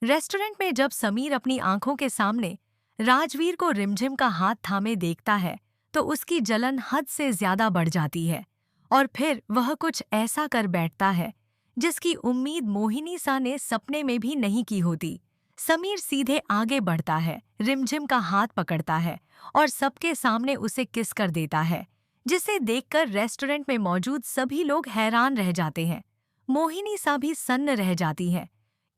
Restaurant में जब समीर अपनी आंखों के सामने राजवीर को रिमझिम का हाथ थामे देखता है तो उसकी जलन हद से ज्यादा बढ़ जाती है और फिर वह कुछ ऐसा कर बैठता है जिसकी उम्मीद मोहिनी सा ने सपने में भी नहीं की होती। समीर सीधे आगे बढ़ता है, रिमझिम का हाथ पकड़ता है और सबके सामने उसे किस कर देता है, जिसे देखकर रेस्टोरेंट में मौजूद सभी लोग हैरान रह जाते हैं। मोहिनी सा भी सन्न रह जाती है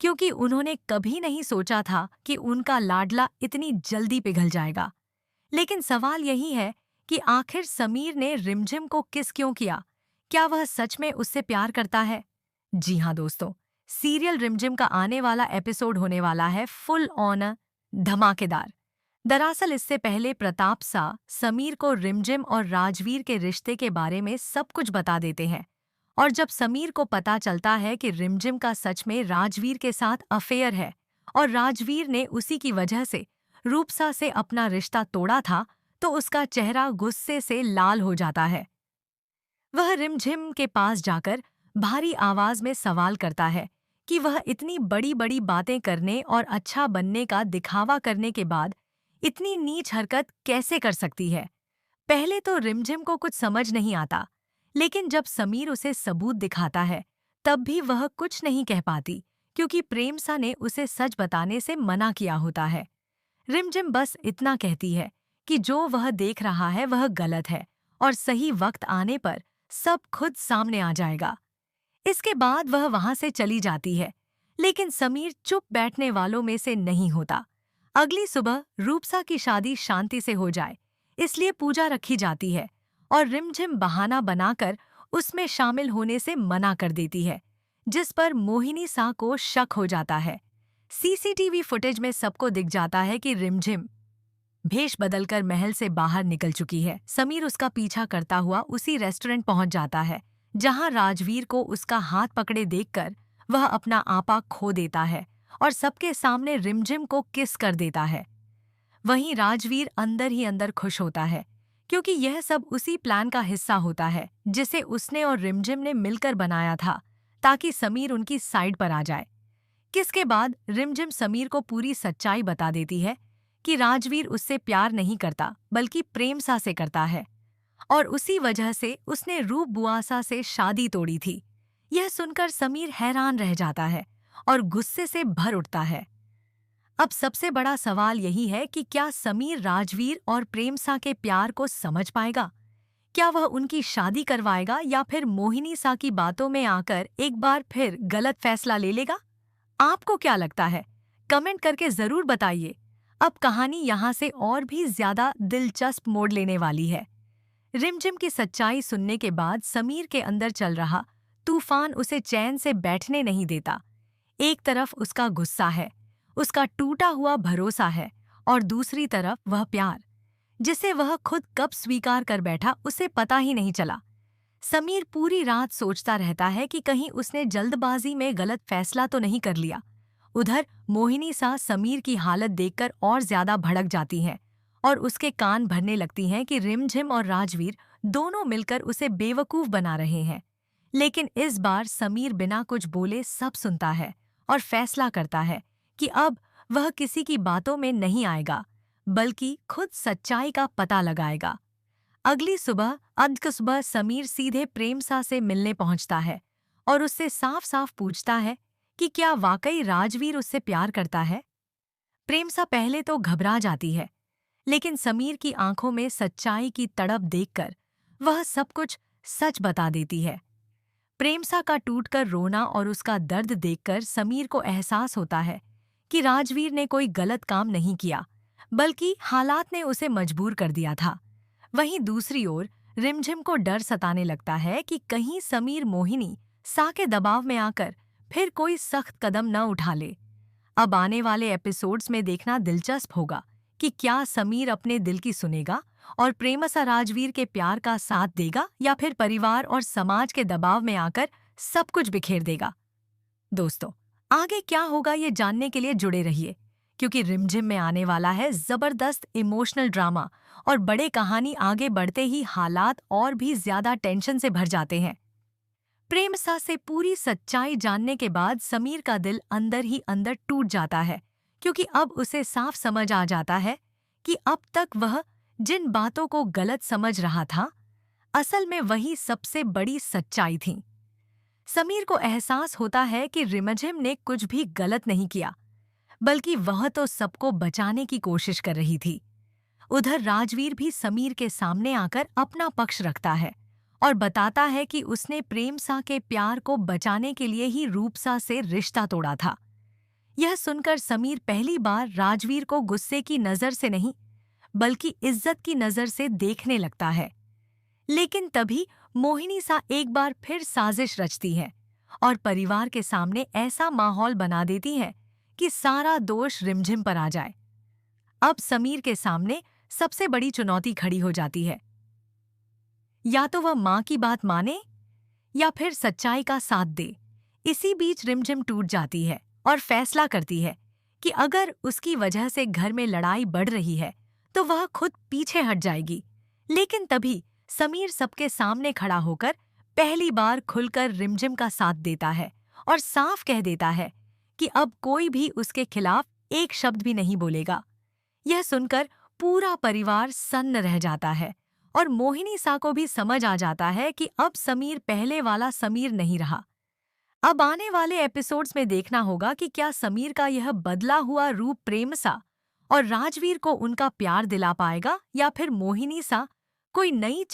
क्योंकि उन्होंने कभी नहीं सोचा था कि उनका लाडला इतनी जल्दी पिघल जाएगा। लेकिन सवाल यही है कि आखिर समीर ने रिमझिम को किस क्यों किया? क्या वह सच में उससे प्यार करता है? जी हाँ दोस्तों, सीरियल रिमझिम का आने वाला एपिसोड होने वाला है फुल ऑन धमाकेदार। दरअसल इससे पहले प्रताप सा समीर को रिमझिम और राजवीर के रिश्ते के बारे में सब कुछ बता देते हैं। और जब समीर को पता चलता है कि रिमझिम का सच में राजवीर के साथ अफेयर है और राजवीर ने उसी की वजह से रूपसा से अपना रिश्ता तोड़ा था, तो उसका चेहरा गुस्से से लाल हो जाता है। वह रिमझिम के पास जाकर भारी आवाज में सवाल करता है कि वह इतनी बड़ी बड़ी बातें करने और अच्छा बनने का दिखावा करने के बाद इतनी नीच हरकत कैसे कर सकती है। पहले तो रिमझिम को कुछ समझ नहीं आता, लेकिन जब समीर उसे सबूत दिखाता है तब भी वह कुछ नहीं कह पाती क्योंकि प्रेमसा ने उसे सच बताने से मना किया होता है। रिमझिम बस इतना कहती है कि जो वह देख रहा है वह गलत है और सही वक्त आने पर सब खुद सामने आ जाएगा। इसके बाद वह वहां से चली जाती है, लेकिन समीर चुप बैठने वालों में से नहीं होता। अगली सुबह रूपसा की शादी शांति से हो जाए इसलिए पूजा रखी जाती है और रिमझिम बहाना बनाकर उसमें शामिल होने से मना कर देती है, जिस पर मोहिनी सा को शक हो जाता है। सीसीटीवी फुटेज में सबको दिख जाता है कि रिमझिम भेष बदलकर महल से बाहर निकल चुकी है। समीर उसका पीछा करता हुआ उसी रेस्टोरेंट पहुंच जाता है जहां राजवीर को उसका हाथ पकड़े देखकर वह अपना आपा खो देता है और सबके सामने रिमझिम को किस कर देता है। वहीं राजवीर अंदर ही अंदर खुश होता है क्योंकि यह सब उसी प्लान का हिस्सा होता है जिसे उसने और रिमझिम ने मिलकर बनाया था ताकि समीर उनकी साइड पर आ जाए। किसके बाद रिमझिम समीर को पूरी सच्चाई बता देती है कि राजवीर उससे प्यार नहीं करता बल्कि प्रेमसा से करता है और उसी वजह से उसने रूप बुआसा से शादी तोड़ी थी। यह सुनकर समीर हैरान रह जाता है और गुस्से से भर उठता है। अब सबसे बड़ा सवाल यही है कि क्या समीर राजवीर और प्रेमसा के प्यार को समझ पाएगा? क्या वह उनकी शादी करवाएगा या फिर मोहिनी सा की बातों में आकर एक बार फिर गलत फैसला ले लेगा? आपको क्या लगता है? कमेंट करके जरूर बताइए। अब कहानी यहाँ से और भी ज्यादा दिलचस्प मोड़ लेने वाली है। रिमझिम की सच्चाई सुनने के बाद समीर के अंदर चल रहा तूफान उसे चैन से बैठने नहीं देता। एक तरफ उसका गुस्सा है, उसका टूटा हुआ भरोसा है और दूसरी तरफ वह प्यार जिसे वह खुद कब स्वीकार कर बैठा उसे पता ही नहीं चला। समीर पूरी रात सोचता रहता है कि कहीं उसने जल्दबाजी में गलत फैसला तो नहीं कर लिया। उधर मोहिनी सा समीर की हालत देखकर और ज्यादा भड़क जाती हैं और उसके कान भरने लगती हैं कि रिमझिम और राजवीर दोनों मिलकर उसे बेवकूफ बना रहे हैं। लेकिन इस बार समीर बिना कुछ बोले सब सुनता है और फैसला करता है कि अब वह किसी की बातों में नहीं आएगा बल्कि खुद सच्चाई का पता लगाएगा। अगली सुबह सुबह समीर सीधे प्रेमसा से मिलने पहुंचता है और उससे साफ साफ पूछता है कि क्या वाकई राजवीर उससे प्यार करता है। प्रेमसा पहले तो घबरा जाती है, लेकिन समीर की आंखों में सच्चाई की तड़प देखकर वह सब कुछ सच बता देती है। प्रेमसा का टूटकर रोना और उसका दर्द देखकर समीर को एहसास होता है कि राजवीर ने कोई गलत काम नहीं किया बल्कि हालात ने उसे मजबूर कर दिया था। वहीं दूसरी ओर रिमझिम को डर सताने लगता है कि कहीं समीर मोहिनी सा के दबाव में आकर फिर कोई सख्त कदम न उठा ले। अब आने वाले एपिसोड्स में देखना दिलचस्प होगा कि क्या समीर अपने दिल की सुनेगा और प्रेमसा राजवीर के प्यार का साथ देगा या फिर परिवार और समाज के दबाव में आकर सब कुछ बिखेर देगा। दोस्तों, आगे क्या होगा ये जानने के लिए जुड़े रहिए क्योंकि रिमझिम में आने वाला है जबरदस्त इमोशनल ड्रामा और बड़े कहानी आगे बढ़ते ही हालात और भी ज्यादा टेंशन से भर जाते हैं। प्रेमसा से पूरी सच्चाई जानने के बाद समीर का दिल अंदर ही अंदर टूट जाता है, क्योंकि अब उसे साफ समझ आ जाता है कि अब तक वह जिन बातों को गलत समझ रहा था, असल में वही सबसे बड़ी सच्चाई थी। समीर को एहसास होता है कि रिमझिम ने कुछ भी गलत नहीं किया, बल्कि वह तो सबको बचाने की कोशिश कर रही थी। उधर राजवीर भी समीर के सामने आकर अपना पक्ष रखता है और बताता है कि उसने प्रेमसा के प्यार को बचाने के लिए ही रूपसा से रिश्ता तोड़ा था। यह सुनकर समीर पहली बार राजवीर को गुस्से की नज़र से नहीं, बल्कि इज्जत की नज़र से देखने लगता है। लेकिन तभी मोहिनी सा एक बार फिर साजिश रचती है और परिवार के सामने ऐसा माहौल बना देती है कि सारा दोष रिमझिम पर आ जाए। अब समीर के सामने सबसे बड़ी चुनौती खड़ी हो जाती है। या तो वह माँ की बात माने या फिर सच्चाई का साथ दे। इसी बीच रिमझिम टूट जाती है और फैसला करती है कि अगर उसकी वजह से घर में लड़ाई बढ़ रही है तो वह खुद पीछे हट जाएगी। लेकिन तभी समीर सबके सामने खड़ा होकर पहली बार खुलकर रिमझिम का साथ देता है और साफ कह देता है कि अब कोई भी उसके खिलाफ एक शब्द भी नहीं बोलेगा। यह सुनकर पूरा परिवार सन्न रह जाता है और मोहिनी सा को भी समझ आ जाता है कि अब समीर पहले वाला समीर नहीं रहा। अब आने वाले एपिसोड्स में देखना होगा कि क्या समीर का यह बदला हुआ रूप प्रेमसा और राजवीर को उनका प्यार दिला पाएगा या फिर मोहिनी सा कोई नई